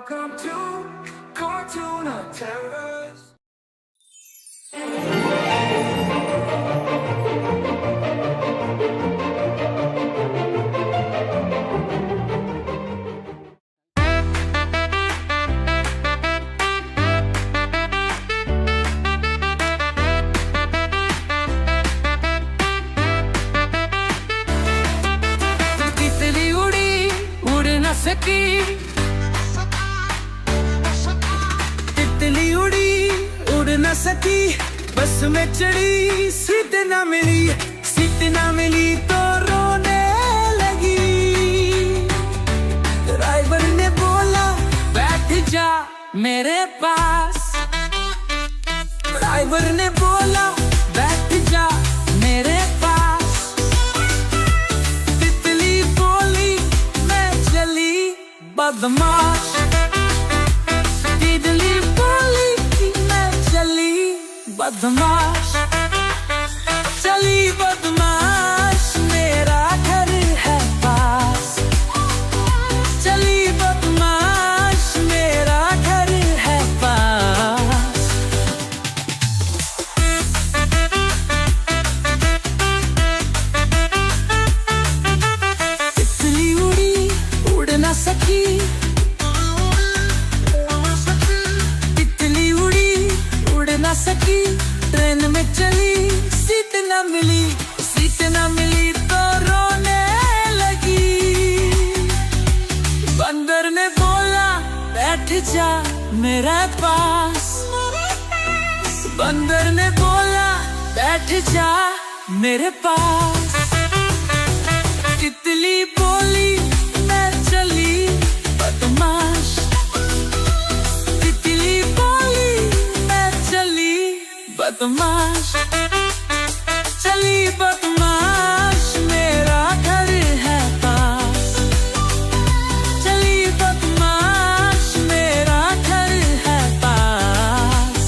Welcome to Cartoon of Terrors. तितली उड़ी उड़ न सकी, तितली उड़ी उड़ न सकी, बस में चढ़ी सीट न मिली, सीट न मिली तो रोने लगी। ड्राइवर ने बोला बैठ जा मेरे पास, ड्राइवर ने बोला बैठ जा मेरे पास। तितली बोली मैं चली बदमाश, तितली बोली मैं चली बदमाश, चली बदमाश मेरा घर है पास, चली बदमाश मेरा घर है पास। तितली उड़ी उड़ न सकी, तितली उड़ी उड़ न सकी, ट्रेन में चली सीट न मिली, सीट न मिली तो रोने लगी। बंदर ने बोला बैठ जा मेरे पास, बंदर ने बोला बैठ जा मेरे पास। तितली बोली मैं चली बदमाश, तितली बोली मैं चली बदमाश, चली बदमाश मेरा घर है पास, चली बदमाश मेरा घर है पास।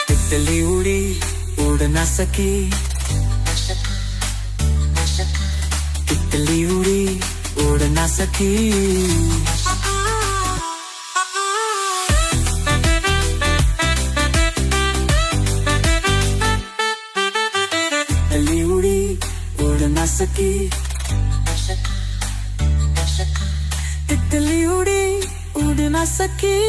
तितली उड़ी उड़ न सकी, तितली उड़ी उड़ न सकी। तितली उड़ी उड़ न सकी, तितली उड़ी उड़ न सकी।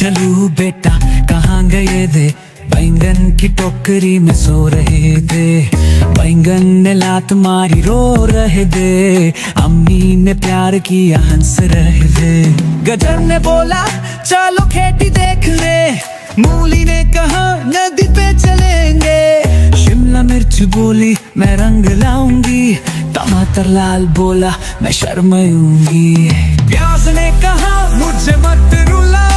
चलू बेटा कहाँ गए थे, बैंगन की टोकरी में सो रहे थे, बैंगन ने लात मारी रो रहे थे, अम्मी ने प्यार किया हंस रहे थे। गजर ने बोला चलो खेती देख ले, मूली ने कहा नदी पे चलेंगे, शिमला मिर्च बोली मैं रंग लाऊंगी, टमाटर लाल बोला मैं शर्माऊंगी, प्याज ने कहा मुझे मत रुलाओ,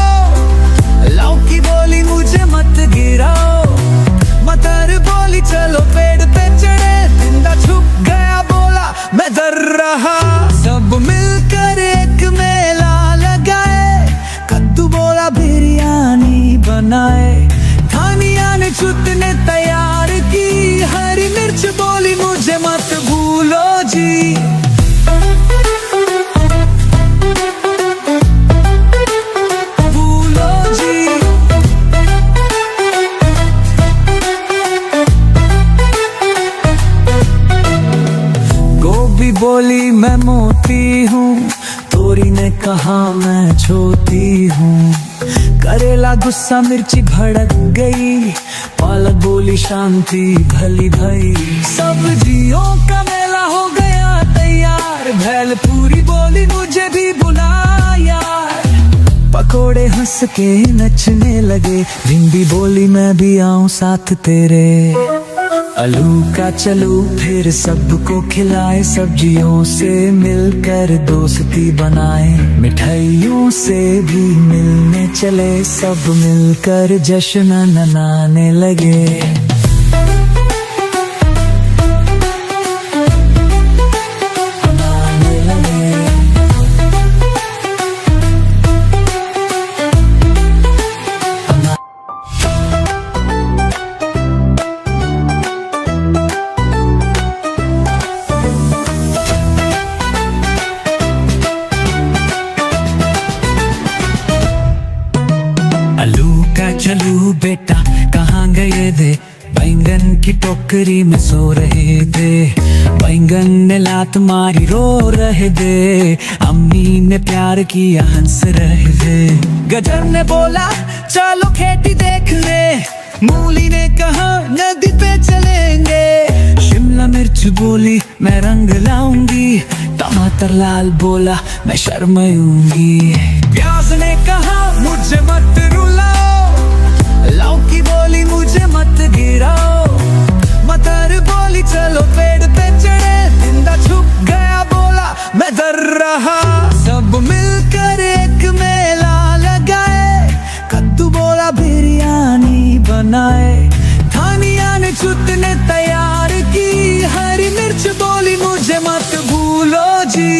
लौकी बोली मुझे मत गिराओ, मटर बोली चलो पेड़ पे चढ़े, जिंदा छुप गया बोला मैं डर रहा। सब मिलकर एक मेला लगाए, कद्दू बोला बिरयानी बनाए, धनिया ने चुटने तैयार की, हरी मिर्च बोली मुझे मत भूलो जी। बोली मैं मोती हूँ, तोरी ने कहा मैं छोटी हूँ, करेला गुस्सा मिर्ची भड़क गई, पालक बोली शांति भली भई, सब्जियों का मेला हो गया तैयार, भेल पूरी बोली मुझे भी बुला यार, पकोड़े हंस के नचने लगे, भिंडी बोली मैं भी आऊं साथ तेरे। आलू का चलू फिर सबको खिलाए, सब्जियों से मिलकर दोस्ती बनाए, मिठाइयों से भी मिलने चले, सब मिलकर जश्न मनाने लगे। आलू का चलू बेटा कहाँ गए थे, बैंगन की टोकरी में सो रहे थे, बैंगन ने लात मारी रो रहे थे, अम्मी ने प्यार किया हंस रहे थे। गजर ने बोला चलो खेती देख ले, मूली ने कहा नदी पे चलेंगे, शिमला मिर्च बोली मैं रंग लाऊंगी, टमाटर लाल बोला मैं शर्माऊंगी, प्याज ने कहा मुझे मत रुलाओ, लौकी बोली मुझे मत गिराओ, मटर बोली चलो पेड़ पे चढ़े, जिंदा छुप गया बोला मैं डर रहा, सब मिलकर एक मेला लगाए, कद्दू बोला बिरयानी बनाए, धनिया ने चुटने तैयार की, हरी मिर्च बोली मुझे मत भूलो जी।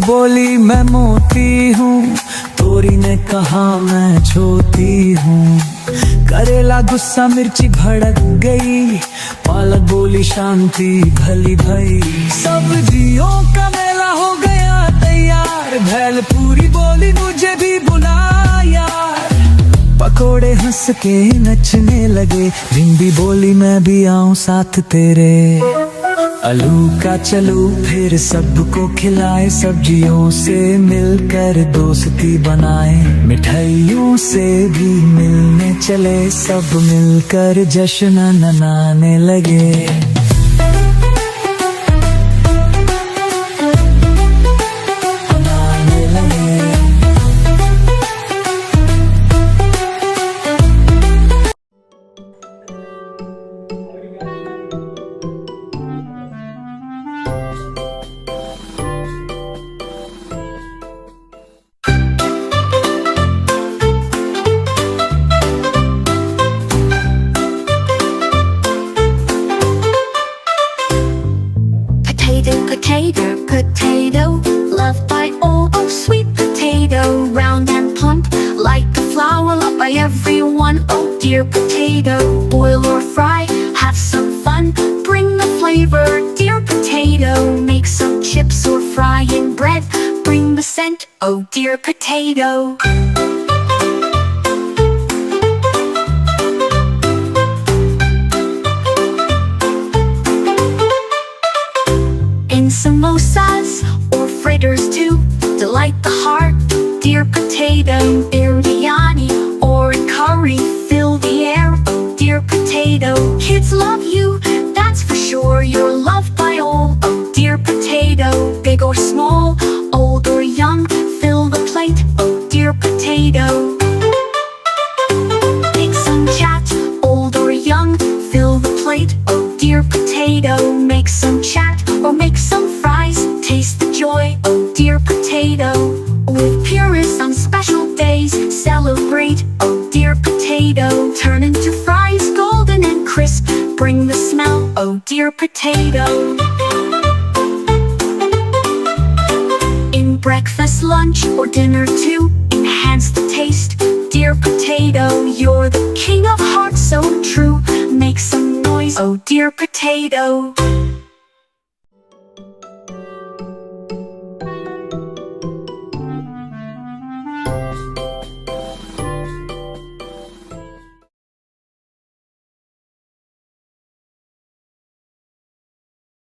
बोली मैं मोती हूँ, तोरी ने कहा मैं छोटी हूँ, करेला गुस्सा मिर्ची भड़क गई, पालक बोली शांति भली भई, सब्जियों का मेला हो गया तैयार, भेल पूरी बोली मुझे भी बुला यार, पकोड़े हंस के नचने लगे, भिंडी बोली मैं भी आऊं साथ तेरे। आलू का चलू फिर सबको खिलाए, सब्जियों से मिलकर दोस्ती बनाए, मिठाइयों से भी मिलने चले, सब मिलकर जश्न मनाने लगे। Potato, potato, loved by all, oh sweet potato, round and plump, like a flower, loved by everyone, oh dear potato, boil or fry, have some fun, bring the flavor, dear potato, make some chips or fry in bread, bring the scent, oh dear potato. Samosas or fritters too delight the heart, dear potato, biryani or curry fill the air, oh dear potato, kids love you, that's for sure, you're loved by all, oh dear potato, big or small, old or young, fill the plate, oh dear potato. Make some chat, old or young, fill the plate, oh dear potato, make some chat or make some fries, taste the joy, oh dear potato, with purists on special days, celebrate, oh dear potato, turn into fries golden and crisp, bring the smell, oh dear potato. In breakfast, lunch or dinner too, enhance the taste, dear potato, you're the king of hearts so true, make some noise, oh dear potato.